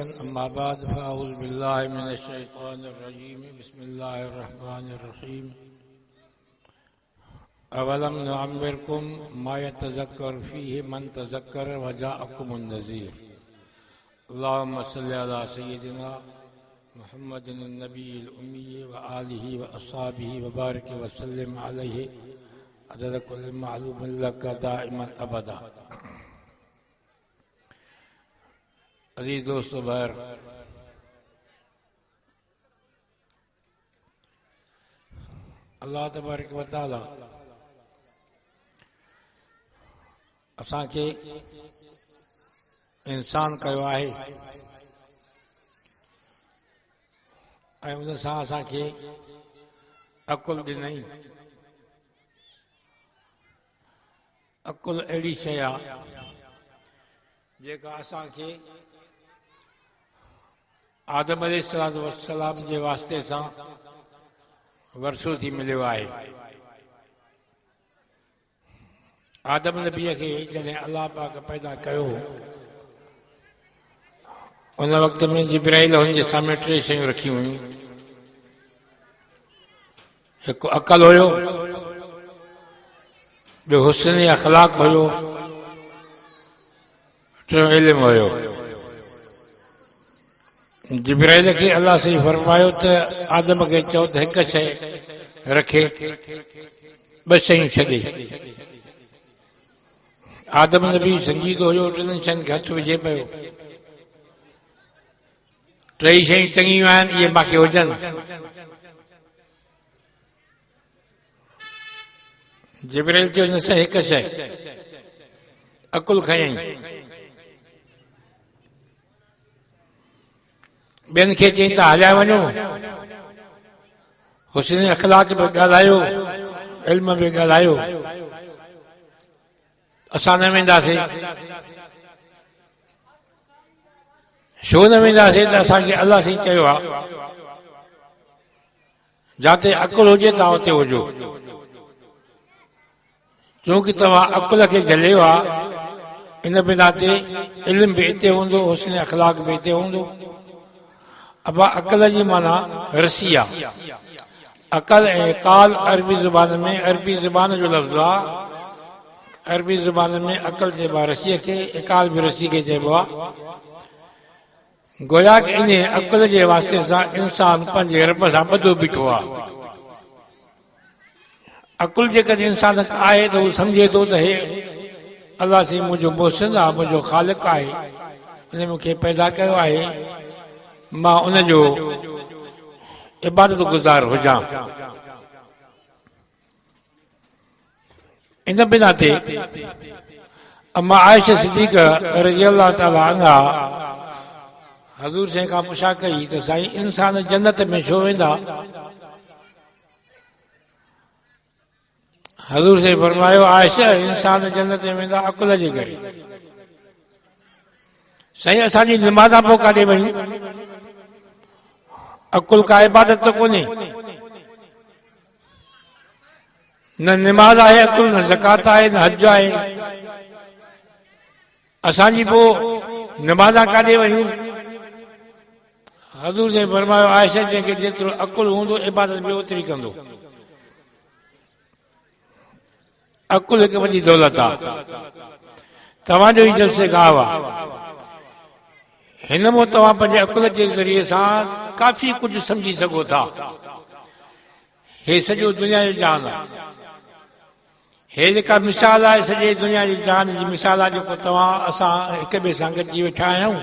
अम्मा बाद फ़अऊज़ु बिल्लाहि मिनश शैतानिर रजीम बिस्मिल्लाहिर रहमानिर रहीम अवलम नुअम्मिरकुम मा यतज़क्करु फ़ीहि मन तज़क्कर व जाअकुमुन नज़ीर अल्लाहुम्मा सल्लि अला सय्यिदिना मुहम्मदिन नबील उम्मी व आलिहि व अस्हाबिहि व बारिक व सल्लिम अलैहि अदद कुल्लि मअलूमिन लका दाइमन अबदा। अजीज दोस्तों, भाइर, अल्लाह तबारक व तआला असांखे इंसान कयो आहे ऐं उन सां असांखे अकुल ॾिनई। अकुल अहिड़ी शइ आहे जेका असांखे आदम अलैहिस्सलाम जे वास्ते सां वर्षो थी मिलियो आहे। आदम नबीअ खे जॾहिं अलाह पाक पैदा कयो, उन वक़्त में जिब्राइल हुनजे सामने टे शयूं रखियूं हुयूं। हिकु अक़ल हुयो, ॿियो हुस्न अख़लाक हुयो, टियों इल्मु हुयो। जिब्राइल खे अलाह साईं फरमायो त आदम खे चओ त हिकु शइ रखे, ॿ शयूं छॾे। आदम नबी संगीत हुयो, टिनि शयुनि खे हथु विझे पियो। टई शयूं चङियूं आहिनि, इहे मूंखे हुजनि। जिब्राइल चयो न साईं हिकु शइ, अकुल खयईं। ॿियनि खे चई त हलिया वञो, हुस्न अख़लाक बि ॻाल्हायो, इल्म बि ॻाल्हायो, असां न वेंदासीं। छो न वेंदासीं? त असांखे अलाह साईं चयो आहे जिते अकुल हुजे तव्हां उते हुजो। छोकी तव्हां अकुल खे झलियो आहे, इन बिना ते इल्म बि हिते हूंदो, हुस्न अख़लाक बि हिते हूंदो। अबा अकल जी माना रसी आहे। अकल ऐं काल अरबी ज़ुबान में, अरबी ज़ुबान जो लफ़्ज़ आहे। अरबी ज़ुबान में अकल चइबो आहे रसीअ खे, इकाल बि रसी खे चइबो आहे। गोया कि इन अकल जे वास्ते सां इंसान पंहिंजे रब सां ॿधो बीठो आहे। अकुल जेकॾहिं इंसान आहे त हू सम्झे थो त हे अलाह साईं मुंहिंजो मुहसिन आहे, मुंहिंजो ख़ालिक़ आहे, उन मूंखे पैदा कयो आहे, मां उनजो इबादत गुज़ार हुजां। इन बिना ते अम्मा आयशा सिद्दीक़ रज़ी अल्लाह ताला अन्हा हज़ूर साईं खां पुछा कई त साईं इंसान जन्नत में छो वेंदा? हज़ूर साईं फरमायो, आयशा इंसान जन्नत में वेंदा अकुल जे करे। साईं असांजी निमाज़ा पोइ काॾे वयूं? अकुल का इबादत त कोन्हे। न निमाज़ आहे अकुल, न ज़कात आहे, न हज आहे। असांजी पोइ निमाज़ा काॾे वयूं? हज़ूर साईं फरमायो, आयशा जंहिंखे जेतिरो अकुल हूंदो इबादत बि ओतिरी कंदो। अकुल हिकु वॾी दौलत आहे। तव्हांजो ई जलसे गाह आहे। हिन में तव्हां पंहिंजे अकुल जे ज़रिए सां काफ़ी कुझु सम्झी सघो था। हे सॼो दुनिया जो जान आहे। हे जेका मिसाल आहे सॼे दुनिया जी जान जी मिसाल आहे, जेको तव्हां असां हिक ॿिए सां गॾिजी वेठा आहियूं।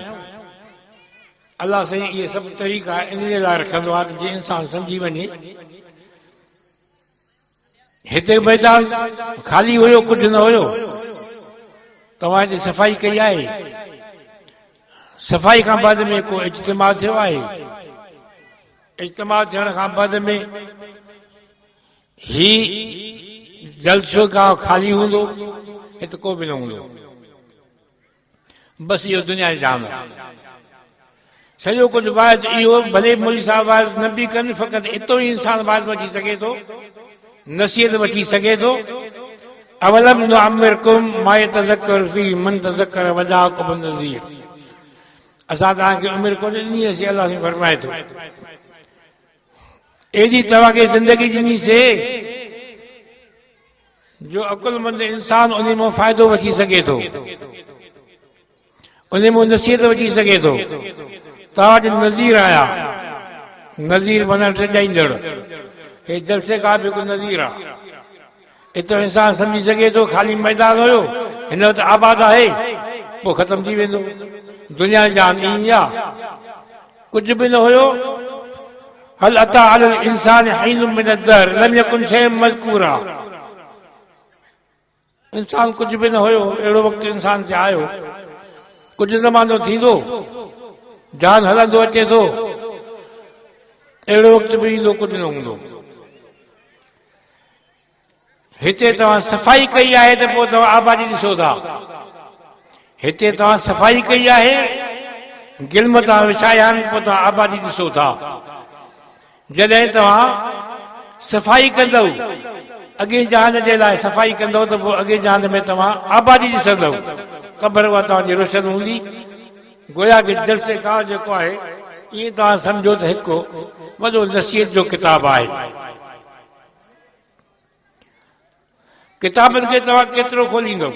अलाह साईं इहे सभु तरीक़ा इन जे लाइ रखंदो आहे त जीअं इंसान सम्झी वञे। हिते मैदान ख़ाली हुयो, कुझु न हुयो, तव्हां हिते सफ़ाई कई आहे। सफ़ाई खां बाद में को इज्तिमा थियो आहे। इज्तिमा थियण खां बाद में ही जलसो गाह ख़ाली हूंदो, हिते को बि न हूंदो। बसि इहो दुनिया जो जाम आहे। सॼो कुझु वाइद इहो, भले मुल्क साहब वाइद न बि कनि, फ़क़ति एतिरो ई इंसान वाइद वठी सघे थो, नसीहत वठी सघे थो। अवलम नुअम्मिरकुम मा यतज़क्करु फ़ीहि मन तज़क्कर व जाअकुमुन नज़ीर। असां तव्हांखे उमिरि कोन ॾिनी असीं, अलाह साईं फरमाए थो एॾी तव्हांखे ज़िंदगी ॾिनीसीं जो अकुलमंद इंसान उन मां फ़ाइदो वठी सघे थो, उन मां नसीहत वठी सघे थो। तव्हां वटि नज़ीर आया, नज़ीर माना टिॼाईंदड़, हे जलसे खां बि हिकु नज़ीर आहे। एतिरो इंसान सम्झी सघे थो ख़ाली मैदान हुयो, हिन वटि आबाद आहे, पोइ ख़तम थी वेंदो। दुनिया जान ईअं आहे, कुझु बि न हुयो। हल अता अलल इंसानहीनुम मिन अद्दहर लम यकुन शैअन मज़कूरा। इंसान कुझु बि न हुयो, अहिड़ो वक़्तु इंसान ते आयो, कुझु ज़मानो थींदो, जान हलंदो अचे थो, अहिड़ो वक़्तु बि ईंदो, कुझु न हूंदो। हिते तव्हां सफ़ाई कई आहे त पोइ तव्हां आबादी ॾिसो था। हिते तव्हां सफ़ाई कई आहे, गिल्म तव्हां विछाया आहिनि, पोइ तव्हां आबादी ॾिसो था। जॾहिं तव्हां सफ़ाई कंदव अॻे जहान जे लाइ, सफ़ाई कंदव त पोइ अॻे जहान में तव्हां आबादी ॾिसंदव। क़बर उहा तव्हांजी रोशन हूंदी। गोया कि जलसे खां जेको आहे ईअं तव्हां सम्झो त हिकु वॾो नसीहत जो किताबु आहे। किताबनि खे तव्हां केतिरो खोलींदव,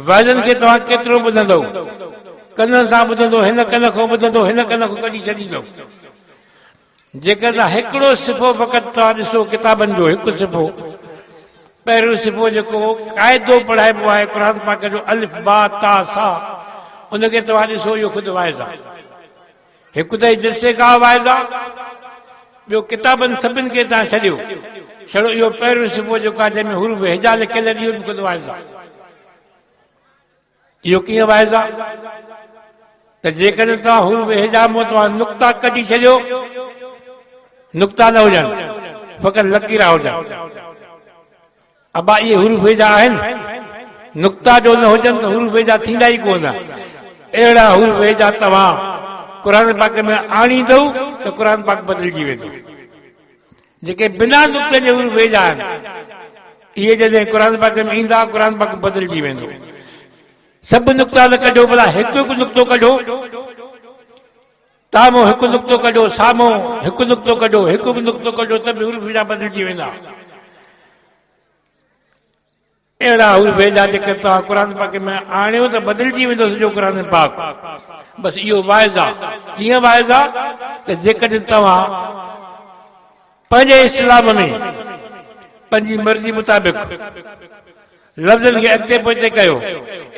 वाइदनि खे तव्हां केतिरो ॿुधंदव, कननि सां ॿुधंदो, हिन कन खां ॿुधंदो, हिन कन खां कढी छॾींदव। जेकर तव्हां हिकिड़ो सिफ़ो फ़क़ति तव्हां ॾिसो किताबनि जो, हिकु सिफ़ो, पहिरियों सिफ़ो जेको क़ाइदो पढ़ाइबो आहे क़ुर पाक जो, अलिफ बा ता सा, उनखे तव्हां ॾिसो, इहो ख़ुदि वाइज़ आहे। हिकु त जलसे खां वाइज़ आहे, ॿियो किताबनि सभिनि खे तव्हां छॾियो, छड़ो इहो पहिरियों सिफ़ो जेको आहे जंहिंमें हुरूफ हिजा लिखियल, इहो बि ख़ुदि वाइज़ आहे। इहो कीअं वाइज़ आहे त जेकॾहिं तव्हां हुरूफ हिजा मां तव्हां नुक़्ता कढी छॾियो, नुक़्ता न हुजनि, फ़क़ति लकीरा हुजनि, अबा इहे हुरूफ हिजा आहिनि। नुक़्ता जो न हुजनि त हुरूफ हिजा थींदा ई कोन। अहिड़ा हुरूफ हिजा तव्हां क़ुर पाक में आणींदव त क़ुर पाक बदिलजी वेंदो। जेके बिना नुक़्ते जे हुरूफ हिजा आहिनि, इहे जॾहिं क़ुर पाक में ईंदा, क़ुर पाक बदिलजी वेंदो। सभु नुक़्ता न कढो, भला हिकु हिकु नुक़्तो कढो, तामो हिकु नुक़्तो कढो, साम्हूं हिकु नुक़्तो कढो, हिकु हिकु नुक़्तो कढो, त बि हुरूफ हिजा बदिलजी वेंदा। अहिड़ा हुरूफ हिजा जेके तव्हां क़ुर पाक में आणियो त बदिलजी वेंदो सॼो क़ुर पाक। बसि इहो वाइज़ आहे। कीअं वाइज़ आहे त जेकॾहिं तव्हां पंहिंजे इस्लाम में पंहिंजी मर्ज़ी मुताबिक़ लफ़्ज़नि खे अॻिते पोइते कयो,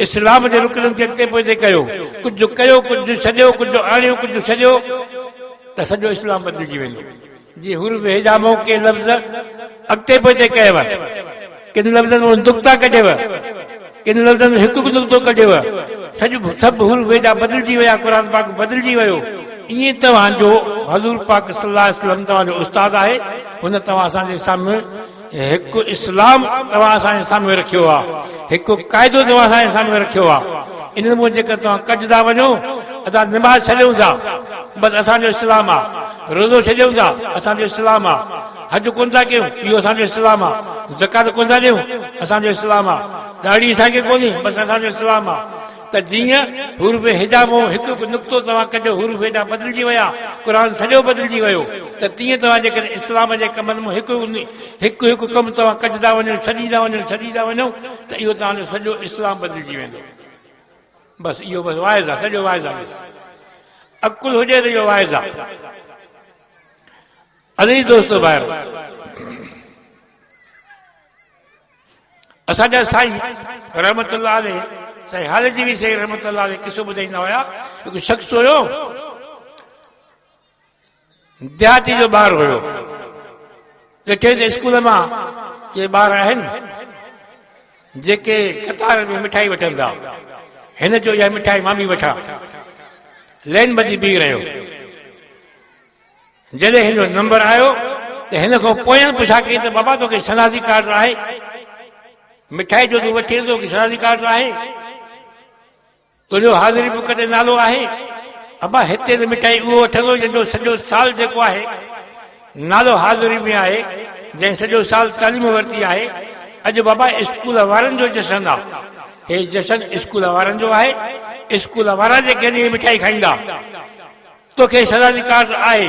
इस्लाम जे रुकननि खे अॻिते पोइते कयो, कुझु कयो, कुझु छॾियो, कुझु आणियो, कुझु छॾियो, त सॼो इस्लाम बदिलजी वेंदो। जीअं हुरूफ हिजा मां के लफ़्ज़ अॻिते पोइते कयव, किन लफ़्ज़नि में नुक़्ता कढियव, किन लफ़्ज़नि में हिकु नुक़्तो कढियव, सभु हुरूफ हिजा बदिलजी विया, क़ुर पाक बदिलजी वियो। ईअं तव्हांजो हज़ूर पाक सल्लल्लाहु अलैहि वसल्लम तव्हांजो उस्ताद आहे। हुन तव्हां असांजे साम्हूं हिकु इस्लाम तव्हां असांजे साम्हूं रखियो आहे, हिकु क़ाइदो तव्हां असांजे साम्हूं रखियो आहे। इन नमूने जेकर तव्हां कढंदा वञो, असां निमाज़ छॾियूं था, बसि असांजो इस्लाम आहे, रोज़ो छॾियूं था, असांजो इस्लाम आहे, हज कोन था कयूं, इहो असांजो इस्लाम आहे, ज़कात कोन था ॾियूं, असांजो इस्लाम आहे, दाढ़ी असांखे कोन्हे, बसि असांजो इस्लाम आहे। त जीअं हुरूफ हिजा मां हिकु हिकु नुक़्तो तव्हां कढियो, हुरूफ हिजा बदिलजी विया, क़ुर सॼो बदिलजी वियो, त तीअं तव्हां जेकॾहिं इस्लाम जे कमनि में हिकु हिकु कमु तव्हां कढंदा वञो, छॾींदा वञो, त इहो तव्हांजो सॼो इस्लाम बदिलजी वेंदो। बसि इहो बसि वाइज़ आहे, सॼो वाइज़ आहे। अकुल हुजे त इहो वाइज़ आहे। अज़ीज़ दोस्तो ॿाहिरि, असांजा साईं रहमतुल्लाह अलैह, साईं हाल जी बि साईं रहमतुल्लाह अलैह किसो ॿुधाईंदा हुया। हिकु शख़्स हुयो, देहाती जो ॿार हुयो, ॾिठे त स्कूल मां के ॿार आहिनि जेके कतार में मिठाई वठंदा, हिन जो इहा मिठाई मां बि वठां, लाइन ॿधी बीह रहियो। जॾहिं हिन जो नंबर आयो त हिन खां पोयनि पुछा कई त बाबा तोखे शनाज़ी कार्ड आहे, मिठाई जो तूं वठी ईंदो की शनाज़ी कार्ड आहे, तुंहिंजो हाज़िरी बुक ते नालो आहे? अबा हिते त मिठाई उहो वठंदो जंहिंजो सॼो साल जेको आहे नालो हाज़िरी में आहे, जंहिं सॼो साल तालीम वरिती आहे। अॼु बाबा स्कूल वारनि जो जशन आहे, हे जशन स्कूल वारनि जो आहे, स्कूल वारा जेके मिठाई खाईंदा, तोखे शरारती कार्ड आहे,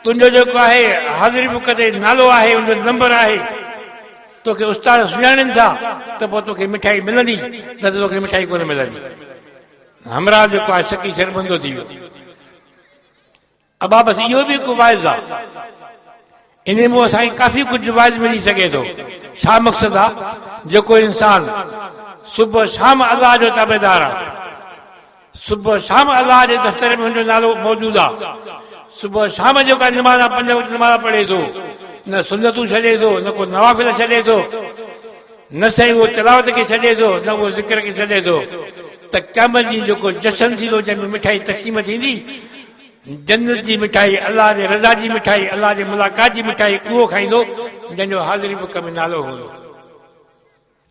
तुंहिंजो जेको आहे हाज़िरी बुक ते नालो आहे, उनजो नंबर आहे, तोखे उस्ताद सुञाणनि था त पोइ तोखे मिठाई मिलंदी, न त तोखे मिठाई कोन मिलंदी। हमरा जेको आहे सकी शर्मंदो थी वियो। अबा बसि इहो बि हिकु वाइज़ आहे, इन में असांखे काफ़ी कुझु वाइज़ मिली सघे थो। छा मक़सदु आहे? जेको इंसान सुबुह शाम अलाह जो ताबेदार आहे, सुबुह शाम अलाह जे दफ़्तर में हुनजो नालो मौजूदु आहे, सुबुह शाम जेका निमाज़ 5 वक़्त निमाज़ पढ़े थो, न सुन्नतूं छॾे थो, न को नवाफ़िल छॾे थो, न साईं उहो तिलावत खे छॾे थो, न उहो ज़िक्र खे छॾे थो, त क़यामत ॾींहुं जेको जशन थींदो, जंहिंमें मिठाई तक़सीम थींदी, जन्नत जी मिठाई, अलाह जे रज़ा जी मिठाई, अलाह जे मुलाक़ात जी मिठाई, उहो खाईंदो जंहिंजो हाज़िरी बुक में नालो हूंदो।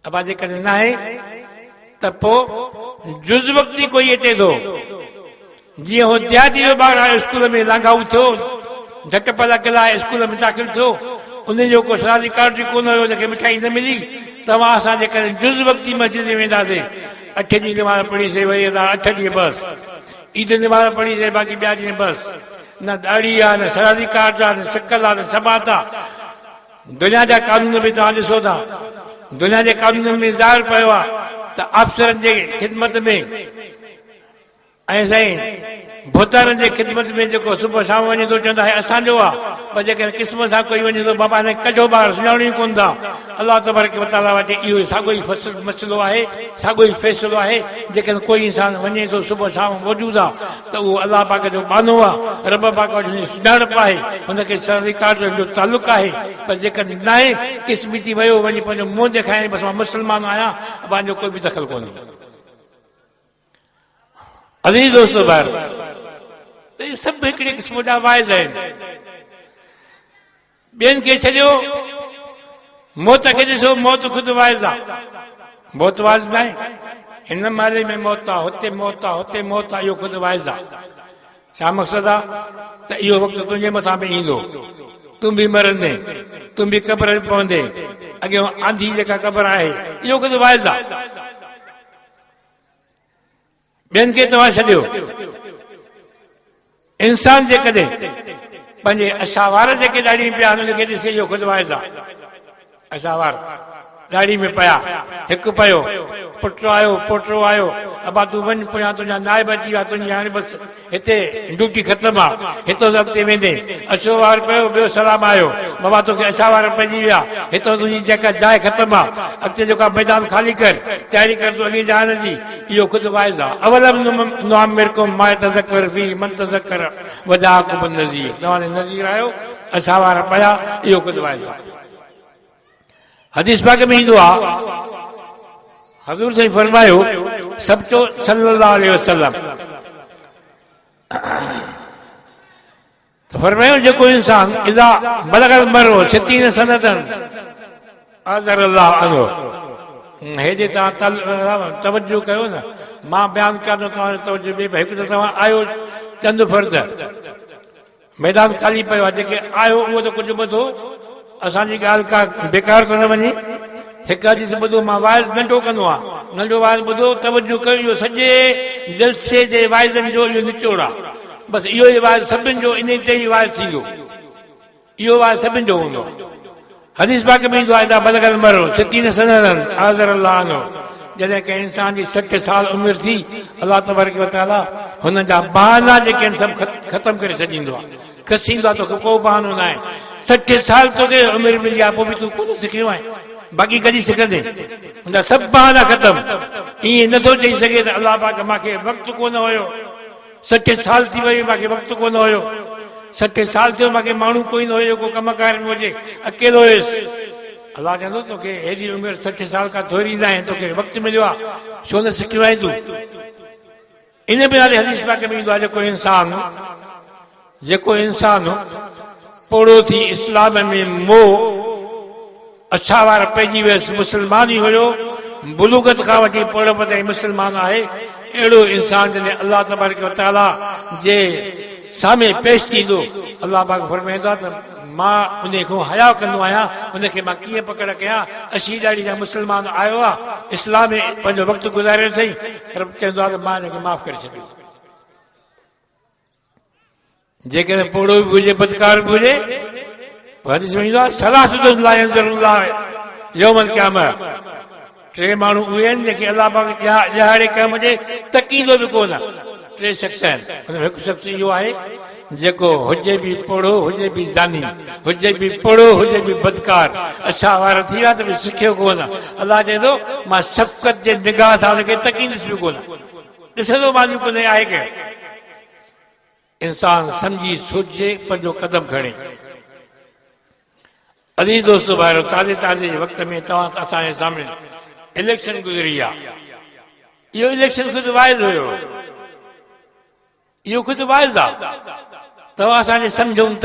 अबा जेकॾहिं न आहे त पोइ जुज़ वक़्ती कोई अचे थो, जीअं हो देहाती जो ॿारु आहे, स्कूल में लांघाऊ थियो, झट पल कला स्कूल में दाख़िल थियो, उनजो को शरारती कार्ड कोन हुयो, हुनखे मिठाई न मिली, तव्हां असां जेकॾहिं जुज़ वक़्ती मस्जिद में वेंदासीं, 8 ॾींहं निमाज़ पढ़ीसीं, वरी 8 ॾींहं बसि, ईद निमाज़ पढ़ीसीं, बाक़ी ॿिया ॾींहं बसि, न दाढ़ी आहे, न शरारती कार्ड आहे, न शकल आहे, न समात आहे। दुनिया जा कानून बि तव्हां ॾिसो था, दुनिया जे कानून में ज़ाहिर पियो आहे त अफ़सरनि जे ख़िदमत में ऐं साईं भोतारनि जे ख़िदमत में जेको सुबुह शाम वञे थो, चवंदा आहे असांजो आहे, पर जेकॾहिं क़िस्मत सां कोई वञे थो, बाबा हिन कढो ॿार, सुञाणो ई कोन था। अलाह तबारक व तआला वटि इहो साॻियो ई मसइलो आहे, साॻियो ई फ़ैसिलो आहे। जेकॾहिं कोई इंसान वञे थो, सुबुह शाम मौजूदु आहे, त उहो अलाह पाक जो बानो आहे, रब पाक वटि हुनजी सुञाणप आहे, हुनखे शरारती कार्ड जो तालुक़ु आहे। पर जेकॾहिं न आहे, क़िस्मती वियो, वञी पंहिंजो मुंहुं ॾेखारे, बसि मां मुस्लमान आहियां, पंहिंजो कोई बि दख़ल कोन्हे। अज़ीज़ दोस्तो ॿार, त इहे सभु हिकिड़े क़िस्म जा वाइज़ आहिनि। ॿियनि खे छॾियो, मौत खे ॾिसो, मौत ख़ुदि वाइज़ आहे, मौत वाइज़ न आहे। हिन माले में मौत आहे, हुते मौत आहे, हुते मौत आहे, इहो ख़ुदि वाइज़ आहे। छा मक़सदु आहे? त इहो वक़्तु तुंहिंजे मथां बि ईंदो, तूं बि मरंदे, तूं बि क़बर में पवंदे, अॻियां आंधी जेका क़बर आहे, इहो ख़ुदि वाइज़ आहे। ॿियनि खे तव्हां छॾियो, इंसान जेकॾहिं पंहिंजे अशावार जेके ॾाढ़ी पिया हुनखे ॾिसे, इहो ख़ुदि वाइज़ आहे। अशावार ॾाढ़ी में पिया, हिकु पियो, पुटु आयो, पोटो आयो, अबा तूं वञ, पुञा तुंहिंजा नाइब अची विया, तुंहिंजी हाणे बसि हिते ड्यूटी ख़तमु आहे, हितां अॻिते वेंदे अछो वार पियो, ॿियो सलाम आयो, बाबा तोखे अछा वार पइजी विया, हितां तुंहिंजी जेका जाइ ख़तमु आहे, अॻिते जेका मैदान ख़ाली कर, तयारी कर तूं अॻे जान जी, इहो ख़ुदि वाइज़ आहे। अवलम नुअम्मिरकुम मा यतज़क्कर फीहि मन तज़क्कर वजाअकुम नज़ीर, तव्हां नज़ीर आहियो, अछा वार पिया, इहो ख़ुदि वाइज़ आहे। हदीस पाक में ईंदो आहे, हज़ूर साईं फरमायो, सबचो सल्लल्लाहु अलैहि वसल्लम, तो फरमायो जेको इंसान इज़ा बलगल मरो 60 सनतन अज़र अल्लाह अन्हु, हेॾे तव्हां तवज्जो कयो न, मां बयानु कयां थो, तव्हां तवज्जो ॾे, हिकु त तव्हां आयो चंद फर्द, मैदान ख़ाली पियो आहे, जेके आयो उहो त कुझु ॿुधो, असांजी ॻाल्हि का बेकार त न वञे। हिकु हदीस ॿुधो, मां वाइज़ नंढो कंदो आहियां, नंढो वाइज़ ॿुधो, तवज्जो कयो, इहो सॼे जलसे जे वाइज़नि जो इहो निचोड़ आहे, बसि इहो ई वाइज़ सभिनि जो, इन ते ई वाइज़ थींदो, इहो वाइज़ सभिनि जो हूंदो। हदीस पाक में ईंदो आहे, बलगल मरो 60 सनतन अज़र अल्लाह अन्हु, जॾहिं कंहिं इंसान जी 60 साल उमिरि थी, अलाह तबारक व तआला हुन जा बहाना जेके आहिनि सभु ख़तमु करे छॾींदो आहे, खसींदो आहे, तोखे को बहानो न आहे। 60 साल तोखे उमिरि मिली आहे, पोइ बि तूं कोन सिखियो आहे, बाक़ी कॾहिं सिखंदे, हुनजा सभु बहाना ख़तमु। ईअं नथो चई सघे त अलाह पाक मूंखे वक़्तु कोन हुयो, 60 साल थी वई, मूंखे वक़्तु कोन हुयो, 60 साल थियो, मूंखे माण्हू कोई न हुयो, को कमकार में हुजे, अकेलो हुयुसि। अलाह चवंदो, तोखे हेॾी उमिरि 60 साल खां थोरी न आहे, तोखे वक़्तु मिलियो आहे, छो न सिखियो आहे तूं? इन बि नाले हदीस पाक में ईंदो आहे, जेको इंसान पोड़ो थी इस्लाम में मोह अछा वार पइजी वियसि, मुस्लमान ई हुयो, बुलूगत खां वठी पढ़ ताईं मुस्लमान आहे, अहिड़ो इंसान जॾहिं अलाह तबारक व तआला जे साम्हूं पेश थींदो, अलाह पाक फरमाईंदो आहे त मां उन खां हया कंदो आहियां, उनखे मां कीअं पकड़ कयां। अशी ॾाढी जा मुस्लमान आयो आहे, इस्लाम में पंहिंजो वक़्तु गुज़ारियो अथई, रब चवंदो आहे त मां हिनखे माफ़ करे छॾियो। जेकॾहिं पोड़ो बि हुजे, बदकार बि हुजे, हदीस में ईंदो आहे सलासतुन ला यंज़ुरुल्लाह यौमल क़यामह, टे माण्हू उहे आहिनि जेके अलाह पाक ॾियारे कम जे तकींदो बि कोन। टे शख़्स आहिनि, हुन में हिकु शख़्स इहो आहे जेको हुजे बि पोड़ो, हुजे बि ज़ानी, हुजे बि पोड़ो, हुजे बि बदकार, अछा वार थी विया त बि सिखियो कोन। अलाह चए थो मां शफ़क़त जे निगाह सां हुनखे तकींदुसि बि कोन, ॾिसंदो मां बि कोन आहे के। इंसान सम्झी सोचे पंहिंजो कदम खणे। अज़ीज़ दोस्तो भाइरो, ताज़े ताज़े वक़्त में तव्हां असांजे सामने इलेक्शन गुज़री आहे। इहो इलेक्शन ख़ुदि वाइज़ हुयो, इहो ख़ुदि वाइज़ आहे। तव्हां असांखे सम्झूं त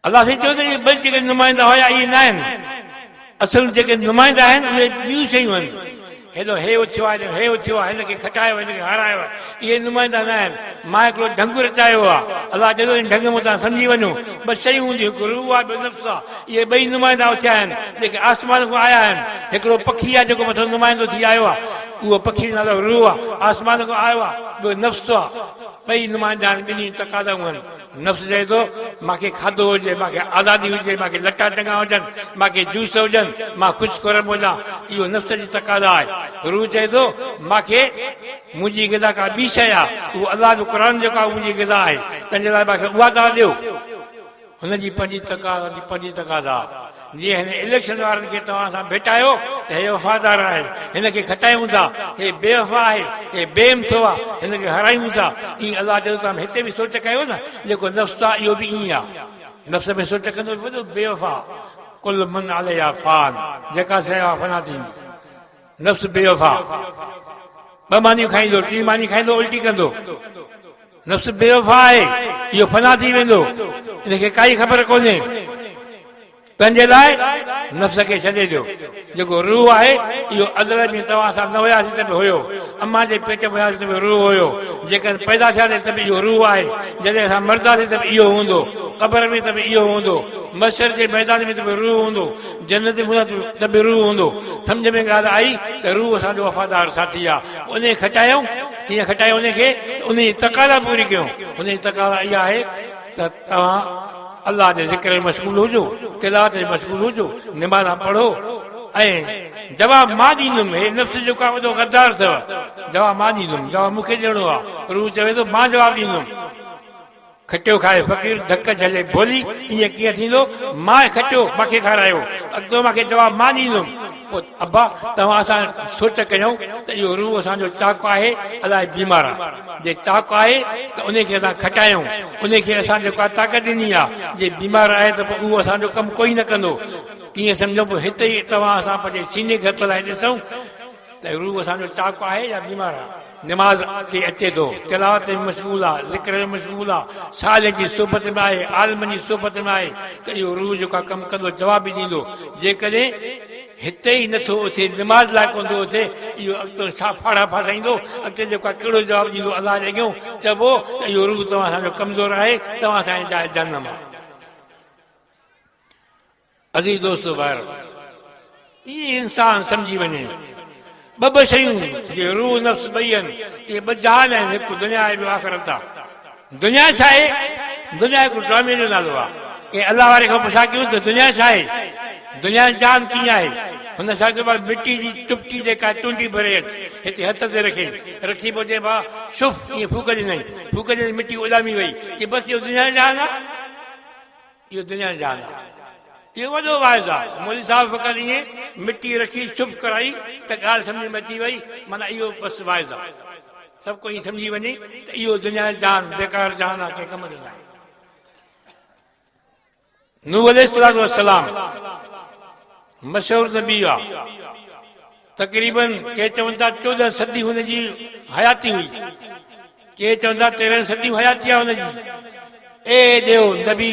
अलाह साईं चयो त इहे ॿई जेके नुमाइंदा हुया इहे न आहिनि, असल जेके नुमाइंदा आहिनि उहे ॿियूं शयूं आहिनि। हेॾो हे उथियो आहे, हे उथियो आहे, हिनखे खटायो, हिनखे हारायो आहे, इहे नुमाइंदा न आहिनि। मां हिकिड़ो ढंग रचायो आहे, अलाह चए थो इन ढंग में तव्हां सम्झी वञो। ॿ शयूं हूंदियूं, हिकु रूह आहे, ॿियो नफ़्स आहे। इहे ॿई नुमाइंदा उथिया आहिनि जेके आसमान खां आया आहिनि। हिकिड़ो पखी आहे जेको मथां नुमाइंदो थी आयो आहे, उहो पखी नालो रूह आहे, आसमान खां आयो आहे, ॿियो नफ़्स आहे। ॿई नुमाइंदा आहिनि, ॿिन्ही तक़ाज़ा आहिनि। नफ़्स चए थो मूंखे खाधो हुजे, मूंखे आज़ादी हुजे, मूंखे लटा टंगा हुजनि, मूंखे जूस हुजनि, मां ख़ुशि करम हुजां, इहो नफ़्स जी तक़ाज़ा आहे। रूह चए थो मूंखे मुंहिंजी ग़िज़ा का ॿी शइ आहे, उहो अलाह जो क़ुर जेको आहे मुंहिंजी ग़िज़ा आहे, तंहिंजे लाइ मूंखे उहा तव्हां ॾियो। हुनजी पंहिंजी तक़ाज़ा। जीअं हिन इलेक्शन वारनि खे तव्हां सां भेटायो त हे वफ़ादार आहे, हिनखे खटायूं था, हे बेवफ़ा आहे, हे बेइम्थो आहे, हिनखे हरायूं था। ईअं अलाह चयो तव्हां हिते बि सोच कयो न, जेको नफ़्स आहे इहो बि ईअं आहे। नफ़्स में सोच कंदो वॾो बेवफ़ा, कुल मन अलैहा फ़ान, जेका शइ आहे फना थींदी। नफ़्स बेवफ़ा, ॿ मानियूं खाईंदो, टी मानी खाईंदो, उल्टी कंदो। नफ़्स बेवफ़ा आहे, इहो फना थी वेंदो, हिनखे काई ख़बर कोन्हे। तंहिंजे लाइ नफ़्स खे छॾे ॾियो। जेको रूह आहे इहो अज़ल में तव्हां सां न हुयासीं त बि हुयो, अम्मा जे पेट में हुयासीं त बि रूह हुयो, जेकॾहिं पैदा थियासीं त बि इहो रूह आहे, जॾहिं असां मरंदासीं त बि इहो हूंदो, क़बर में त बि इहो हूंदो, मशर जे मैदान में त बि रूह हूंदो, जन्नत में त बि रूह हूंदो। सम्झ में ॻाल्हि आई त रूह असांजो वफ़ादार साथी आहे। उन खटायूं, कीअं खटायूं उनखे, उन जी तक़ाज़ा पूरी कयूं। उन जी तक़ाज़ा इहा आहे त तव्हां अलाह जे ज़िक्र में मशगूल हुजो, तिलावत में मशगूल हुजो, निमाज़ पढ़ो। ऐं जवाब मां ॾींदुमि, हे नफ़्स जेको आहे वॾो गद्दार अथव, जवाब मां ॾींदुमि, जवाब मूंखे ॾियणो आहे। रूह चवे थो मां जवाब ॾींदुमि। खटियो खाए फ़क़ीर, धक झले भोली, ईअं कीअं थींदो? मां खटियो, मूंखे खारायो, अॻितो मूंखे जवाब मां ॾींदुमि। पोइ अब्बा तव्हां असां सोच कयूं त इहो रूह असांजो चाक़ु आहे, अलाए बीमार आहे। जे चाक़ु आहे त उनखे असां खटायूं, उनखे असां जेका ताक़त ॾिनी आहे। जे बीमार आहे त पोइ उहो असांजो कमु कोई न कंदो। कीअं सम्झो? पोइ हिते ई तव्हां असां पंहिंजे सीने खे हथ लाइ ॾिसूं त रूह असांजो चाक़ु आहे या बीमार आहे। निमाज़ ते अचे थो, तिलावत में मशगूल आहे, ज़िक्र में मशगूल आहे, साल जी सोबत में आहे, आलमनि जी सोबत में आहे, त इहो रूह जेका कमु कंदो जवाब बि ॾींदो। जेकॾहिं हिते ई नथो उथे, निमाज़ लाइ कोन थो उथे, इहो अॻिते छा फाड़ा फासाईंदो? अॻिते जेको आहे कहिड़ो जवाबु ॾींदो? अलाह जे अॻियां चइबो त इहो रूह तव्हां असांजो कमज़ोर आहे, तव्हां असांजी जाइ जनम आहे। अज़ीज़ दोस्तो ॿाहिरि इहे इंसान सम्झी वञे ॿ शयूं, जे रूह नफ़्स ॿई आहिनि, इहे ॿ जहान आहिनि, हिकु दुनिया आहे, ॿियो आख़िरत आहे। दुनिया छा आहे? दुनिया हिकु ड्रामे जो नालो आहे। कंहिं अलाह वारे खां पुछा कयूं त दुनिया छा आहे? दुनिया जान कीअं आहे? हुन छा चइबो आहे? मिटी जी चुपटी जेका टुंडी भरे हिते हथ ते रखी पोइ चइबो आहे शुफ, ईअं फूक ॾिनई, फूक ॾिनई, मिटी उॾामी वई, की बसि इहो दुनिया जो जान आहे। इहो दुनिया जो जान आहे, इहो वॾो वाइज़ आहे। मौलवी साहिब फ़क़ति ईअं मिटी रखी चुप कराई त ॻाल्हि सम्झ में अची वई, माना इहो बसि वाइज़ आहे। सभु कोई सम्झी वञे त इहो दुनिया जो जान बेकार जान आहे, कंहिं कम जो न आहे। नूह अलैहिस्सलाम मशहूर नबी आहे, तक़रीबन के चवनि था 14 सदी हुनजी हयाती हुई, के चवनि था 13 सदियूं हयाती आहे हुनजी। ए ॾियो नबी,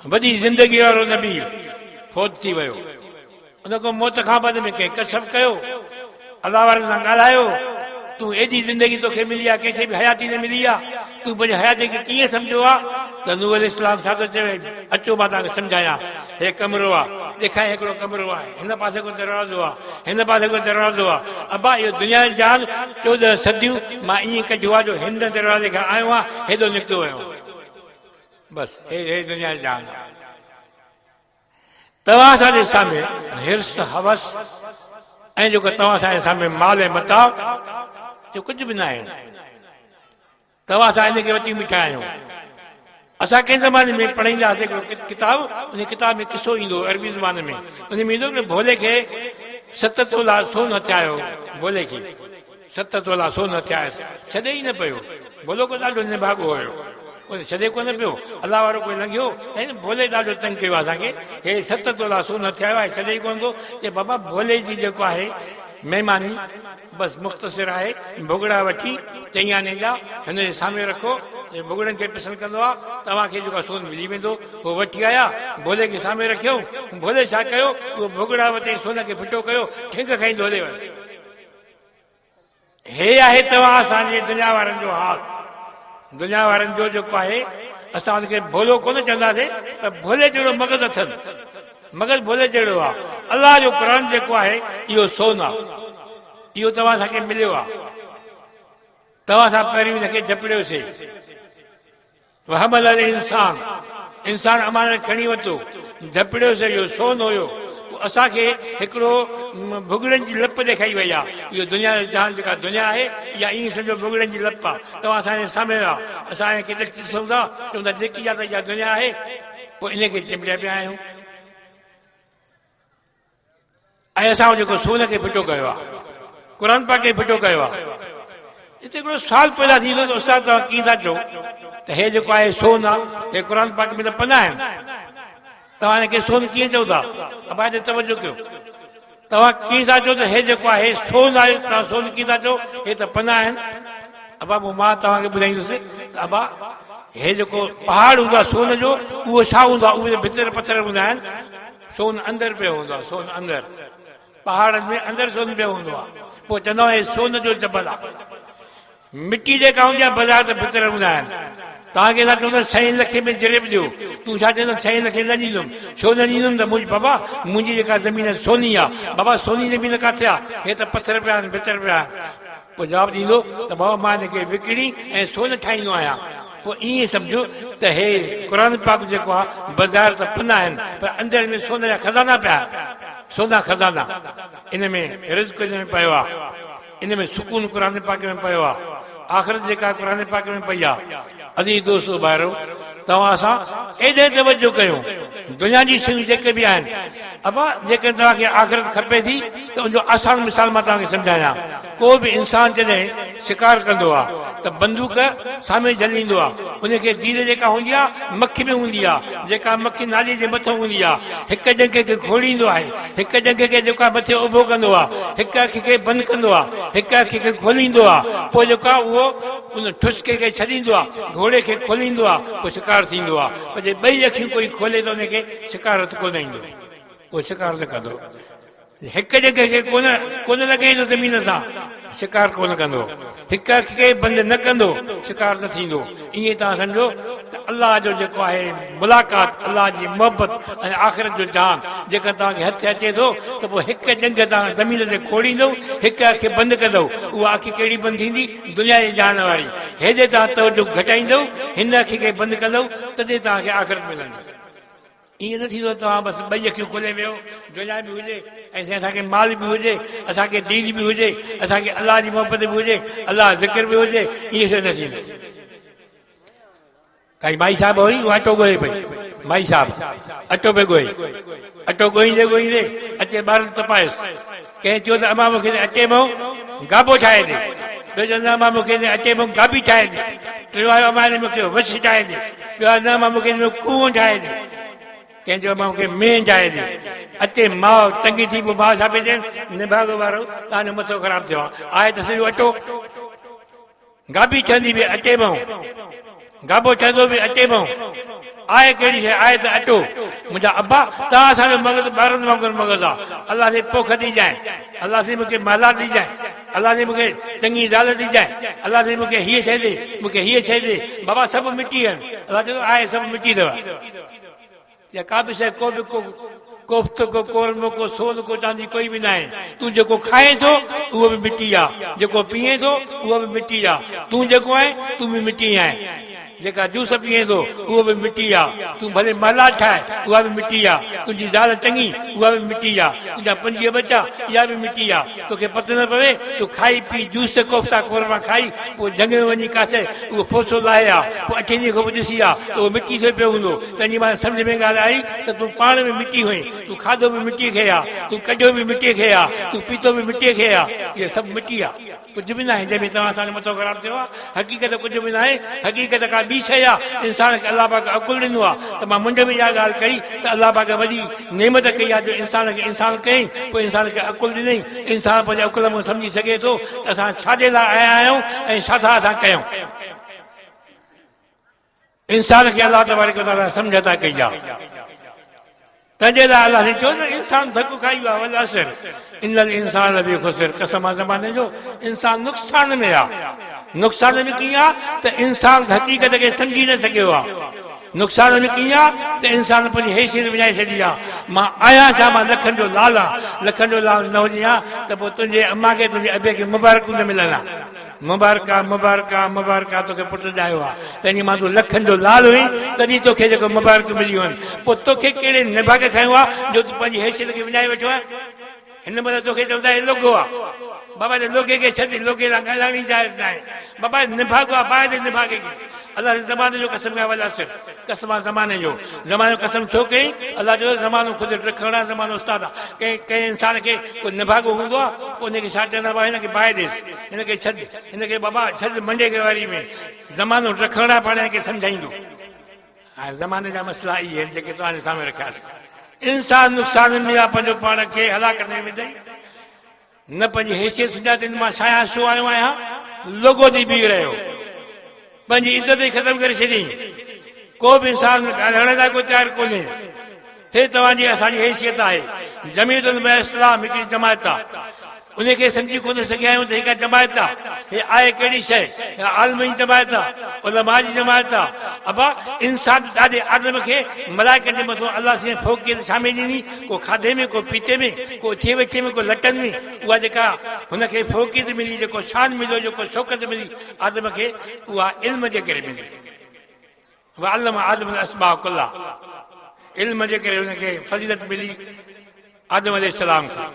वॾी ज़िंदगी वारो नबी फौत थी वियो। उन खां मौत खां बाद में कंहिं कसम कयो, अलाह वारनि सां ॻाल्हायो, तूं एॾी ज़िंदगी तोखे मिली आहे, कंहिंखे बि हयाती न मिली आहे, तूं पंहिंजे हयाती खे कीअं सम्झो आहे त नूह अलैहिस्सलाम छा थो चवे अचो मां तव्हांखे सम्झायां हे कमरो आहे ॾेखारे हिकिड़ो कमरो आहे हिन पासे को दरवाज़ो आहे हिन पासे को दरवाज़ो आहे अबा इहो दुनिया जो जान 14 सदियूं मां ईअं कढियो आहे जो हिन दरवाज़े खां आयो आहियां हेॾो निकितो वियो बसि हे दुनिया जो जान तव्हां असांजे साम्हूं हिर्स हवस ऐं जेको तव्हां असांजे साम्हूं माल ऐं मता जो कुझु बि न आहे तव्हां असां इनखे वठी बीठा आहियूं असां कंहिं ज़माने में पढ़ाईंदासीं हिकिड़ो किताब उन किताब में किसो ईंदो अरबी ज़माने में उन में ईंदो कि भोले खे 7 तोला सोन थियायो भोले खे 7 तोला सोन थियासि छॾे ई न पियो भोलो को ॾाढो निभाॻो हुयो छॾे कोन पियो अलाह वारो कोई लंघियो ऐं भोले ॾाढो तंग कयो आहे असांखे हे 7 तोला सोन थिया आहे छॾे ई कोन थो की बाबा भोले जी जेको आहे महिमानी बसि मुख़्तसिर आहे भुॻड़ा वठी 4 आने जा हिन जे साम्हूं रखो भुॻड़नि खे पसंदि कंदो आहे तव्हांखे जेको सोन मिली वेंदो उहो वठी आया भोले खे साम्हूं रखियो भोले छा कयो उहो भुॻड़ा वठी सोन खे फिटो कयो ठिंग खाईंदो हले वियो हे आहे तव्हां असांजे दुनिया वारनि जो हाल दुनिया वारनि जो जेको आहे असां हुनखे भोलो कोन चवंदासीं पर भोले जहिड़ो मग़ज़ अथनि मग़ज़ भोले जहिड़ो आहे अलाह जो क़ुर जेको आहे इहो सोन आहे इहो तव्हां असांखे मिलियो आहे तव्हां सां पहिरीं हिनखे झपड़ियोसीं इंसान अमानत खणी वरितो झपड़ियोसीं इहो सोन हुयो असांखे हिकिड़ो भुॻड़नि जी लप ॾेखारी वई आहे इहो दुनिया जो जान जेका दुनिया आहे इहा ईअं सम्झो भुॻड़नि जी लप आहे तव्हां असांजे साम्हूं आहे असांखे ॾिसूं था चवंदा जेकी आहे त इहा दुनिया आहे पोइ इनखे चिमड़िया पिया आहियूं ऐं असां जेको सोन खे फिटो कयो आहे क़ुर पाक खे फिटो कयो आहे हिते हिकिड़ो सुवाल पैदा थींदो त उस्ताद तव्हां कीअं था चओ त हे जेको आहे सोन आहे हे क़ुर पाक में त पना आहिनि तव्हां हिनखे सोन कीअं चओ था अबा हिते तवजो कयो तव्हां कीअं था चओ त हे जेको आहे सोन आहे तव्हां सोन कीअं था चओ हे त पना आहिनि अबा पोइ मां तव्हांखे ॿुधाईंदुसि त अबा हे जेको पहाड़ हूंदो आहे सोन जो उहो छा हूंदो आहे उहे भितर पथर हूंदा आहिनि सोन अंदरि पियो हूंदो आहे सोन अंदरि पहाड़नि में अंदरि सोन पियो हूंदो आहे पोइ चवंदो आहे सोन जो जबल आहे मिटी जेका हूंदी आहे बाज़ार ते भितर हूंदा आहिनि तव्हांखे असां चवंदा 6 लखे में जरेब ॾियो तूं छा चवंदो 6 लखे न ॾींदुमि छो न ॾींदुमि त मुंहिंजी बाबा मुंहिंजी जेका ज़मीन सोनी आहे बाबा सोनी ज़मीन किथे आहे हे त पथर पिया आहिनि भितर पिया आहिनि पोइ जवाबु ॾींदो त बाबा मां हिनखे विकिणी ऐं सोन ठाहींदो आहियां पोइ ईअं सम्झो त हे क़ुर पाक जेको आहे बाज़ार त पना आहिनि पर अंदरि में सोन जा खज़ाना पिया सोना खज़ाना इन में रिज़्क़ इन में पियो आहे इन में सुकून क़ुर पाक में पियो आहे आख़िरत जेका क़ुर पाक में पई आहे अज़ीज़ दोस्तो ॿाहिरो तव्हां असां एॾे तवजो कयूं दुनिया जी शयूं जेके बि आहिनि अबा जेकॾहिं तव्हांखे आख़िरत खपे थी त उनजो आसान मिसाल मां तव्हांखे सम्झायां को बि इंसान जॾहिं शिकार कंदो आहे त बंदूक साम्हूं झलींदो आहे उनखे तीर जेका हूंदी आहे मखी में हूंदी आहे जेका मखी नाली जे मथां हूंदी आहे हिक जंग खे खोलींदो आहे हिक जंग खे जेका मथे उभो कंदो आहे हिक अखि खे बंदि कंदो आहे हिक अखि खे खोलींदो आहे पोइ जेका उहो उन ठुस्के खे छॾींदो आहे घोड़े खे खोलींदो आहे पोइ शिकार थींदो आहे पोइ जे 2 अखियूं कोई खोले त उनखे शिकार हथ कोन ईंदो उहो शिकार न कंदो हिक जंग खे कोन लॻाईंदो ज़मीन सां शिकार कोन कंदो हिक अखि खे बंदि न कंदो शिकार न थींदो ईअं तव्हां सम्झो त अलाह जो जेको आहे मुलाक़ात अलाह जी मोहबत ऐं आख़िरत जो जान जेकर तव्हांखे हथ अचे थो त पोइ हिक जंग तव्हां ज़मीन ते खोलींदो हिक अखि बंदि कंदो उहा अखि कहिड़ी बंदि थींदी दुनिया जी जान वारी हेॾे तव्हां तवजो घटाईंदो हिन अखि खे बंदि कंदो तॾहिं तव्हांखे आख़िरत मिलंदी ईअं न थींदो तव्हां बसि 2 अखियूं खोले वियो दुनिया बि हुजे ऐं असांखे माल बि हुजे असांखे दीन बि हुजे असांखे अलाह जी मोहबत बि हुजे अलाह ज़िक्र बि हुजे ईअं छो न थींदो काई माई साहिब हुई उहा अटो ॻोहे पई माई साहिब अटो पई ॻोहे अटो ॻोहींदे ॻोहींदे अचे ॿारनि तपायसि कंहिं चयो त अमा मूंखे अटे मां गाबो ठाहे ॾे ॿियो चवंदो अमा मूंखे अटे मां गाबी ठाहे ॾे टियों आयो अमा मूंखे वछ ठाहे ॾे ॿियो न अमा मूंखे कुओं ठाहे ॾे कंहिंजो मां मूंखे मेंह ठाहे ॾे अचे माउ तंगी थी पोइ माउ छा पई चवनि निभाॻो वारो तव्हांजो मथो ख़राबु थियो आहे त सॼो अटो गाबी ठहंदी बि अटे मां गाबो ठहंदो बि अटे मां आहे कहिड़ी शइ आहे त अटो मुंहिंजा अबा तव्हां असांजो मग़ज़ ॿारनि वांगुरु मग़ज़ आहे अलाह से पोख ॾिजांइ अलाह से मूंखे माला ॾिजांइ अल्लाह से मूंखे चङी ज़ाल ॾिजाए, अल्लाह से मूंखे हीअ शइ ॾे, मूंखे हीअ शइ ॾे। बाबा सभु मिटी आहिनि। अल्लाह चवंदो आहे सभु मिटी अथव। या का बि शइ को बि कोफ्त को कोरमो को सोन को चांदी कोई बि न आहे। तूं जेको खाए थो उहो बि मिटी आहे, जेको पीए थो उहो बि मिटी आहे। तूं जेको आहे तूं बि मिटी आहे। जेका जूस पीए थो उहो बि मिटी आहे। तूं भले महला ठाहे उहा बि मिटी आहे। तुंहिंजी ज़ाल चङी उहा बि मिटी आहे। तुंहिंजा 5 बच्चा इहा बि मिटी आहे। तोखे पतो न पवे तूं खाई पी जूस कोफ्ता कोरमा खाई पोइ जंग में वञी कासे उहो फोसो लाहे आहे, पोइ 8 ॾींहं खां पोइ ॾिसी आहे त उहो मिटी थियो पियो हूंदो। तंहिंजी मां सम्झ में ॻाल्हि आई त तूं पाण में मिटी हुई। तूं खाधो बि मिटीअ खे आहे, तूं कढियो बि मिटीअ खे आहे, तूं पीतो बि मिटीअ खे आहे। इहे सभु मिटी आहे, कुझु बि न आहे जंहिंमें तव्हां असांजो मथो ख़राबु थियो आहे। हक़ीक़त कुझु बि न आहे। हक़ीक़त का ॿी शइ आहे। इंसान खे अलाह पाक अकुल ॾिनो आहे। त मां मुंड में इहा ॻाल्हि कई त अलाह पाक वॾी नेमत कई आहे जो इंसान खे इंसान कयईं, पोइ इंसान खे अकुल ॾिनई। इंसान पंहिंजे अकुल में सम्झी सघे थो त असां छाजे लाइ आया आहियूं ऐं छा था असां कयूं। इंसान खे अलाह तबारक व तआला सम्झता कई आहे। तंहिंजे लाइ अलाह ने चयो न इंसान धकु खाई वियो आहे। वल असर इन्नल इंसान लफ़ी ख़ुसर, कसम आहे ज़माने जो इंसान नुक़सान में आहे। नुक़सान में कीअं आहे त इंसान हक़ीक़त खे सम्झी न सघियो आहे। नुक़सान में कीअं आहे त इंसान पंहिंजी हैसियत विञाए छॾी आहे। मां आहियां छा, मां लखनि जो लाल आहे। लखनि जो लाल न हुजे हा त पोइ तुंहिंजे अम्मा खे तुंहिंजे अबे खे मुबारकूं न मिलनि हा। मुबारका मुबारका मुबारका तोखे पुटु ॼायो आहे। तंहिंजी मां तूं लखनि जो लाल हुई तॾहिं तोखे जेको मुबारक मिलियूं आहिनि। पोइ तोखे कहिड़े निभाग खयो आहे जो तूं पंहिंजी हैसियत खे विञाए वेठो आहे। हिन महिल तोखे चवंदा हे लोगो आहे। बाबा जे लोगे खे छॾ, लोगे सां ॻाल्हाइण जी जाइज़ न आहे। बाबा निभागो आहे, बाहि जे निभागे खे। अलाह ज़माने जो कसम खां वल असर, कसम आहे ज़माने जो। ज़माने जो कसम छो कई? अलाह जो ज़मानो ख़ुदि रखण आहे, ज़मानो उस्ताद आहे। कंहिं इंसान खे कोई निभागो हूंदो आहे पोइ हुनखे छा चवंदा आहे, हिनखे बाहि ॾेसि, हिनखे छॾ, हिनखे बाबा छॾ मंडे खे वारी में। ज़मानो रखण आहे पाण खे सम्झाईंदो। हाणे ज़माने जा मसइला इहे आहिनि जेके तव्हांजे साम्हूं रखियासीं। इंसान नुक़सान में आहे, पंहिंजो पाण खे हलाकत में विधई। न पंहिंजी हैसियत सुञाते मां छा आहियां, छो आयो आहियां, लोगो थी बीह रहियो, पंहिंजी इज़त ई ख़तमु करे छॾी। को बि इंसान ॻाल्हाइण लाइ कोई तयारु कोन्हे। हे तव्हांजी असांजी हैसियत आहे। जमीयत उलमा इस्लाम हिकिड़ी जमायत आहे, उनखे सम्झी कोन सघिया आहियूं त हिकु जमायत आहे। हे आहे कहिड़ी शइ? आलमी जमायत आहे, उलमा जी जमायत आहे। अबा इंसान ॾाढे आदम खे मलाइकनि जे मथां अलाह से फ़ौक़ियत शामिल ॾिनी। को खाधे में, को पीते में, को थिए वेठे में, को लटनि में। उहा जेका हुनखे फ़ौक़ियत मिली, जेको शान मिलियो, जेको शौक़त मिली आदम खे, उहा इल्म जे करे मिली। वअल्लम आदम अस्मा कुल्ला, इल्म जे करे हुनखे फज़ीलत मिली आदम अलैहिस्सलाम खे।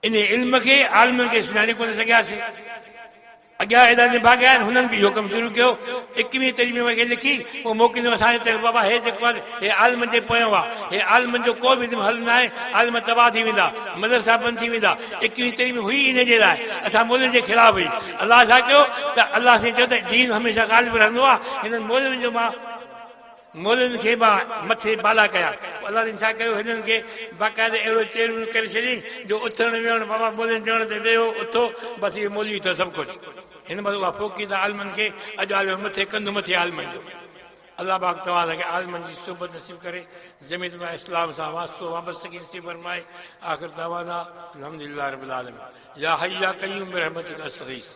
इन इल्म खे आलमनि खे सुञाणे कोन सघियासीं। अॻियां एॾा निभाॻा आहिनि, हुननि बि इहो कमु शुरू कयो। 21वीं तारीख़ में वॻे लिखी पोइ मोकिलियो असांजे तरफ़। बाबा हे जेको आहे हे आलमनि जे पोयां आहे। हे आलमनि जो को बि हल न आहे। आलम तबाह थी वेंदा, मदरसा बंदि थी वेंदा। 21वीं तारीख़ में हुई इन जे लाइ, असां मोलनि जे ख़िलाफ़ हुई। अलाह छा कयो त अलाह साईं चयो त दीन हमेशह ग़ालिब रहंदो आहे। हिननि मोलनि जो मां मोलनि खे मां मथे बाला कया। अलाह छा कयो, हिननि खे बाक़ाइदे अहिड़ो चेरियूं करे छॾी जो उथण वेहण, बाबा मोलनि चवण ते वेहो उथो, बसि इहे मोली अथव सभु कुझु। हिन महिल उहा फ़ौक़ीदा आलमनि खे अॼु आलियो मथे कंधु मथे आलमनि जो। अलाह पाक तव्हां खे आलमनि जी सोबत नसीब करे, जमीयत उलमा इस्लाम सां वास्तो वाबस्तगी नसीब फरमाए। आख़िर दवाना अल्हम्दुलिल्लाह रब्बिल आलमीन। या हय्यु या क़य्यूम बिरहमतिक अस्तगीस।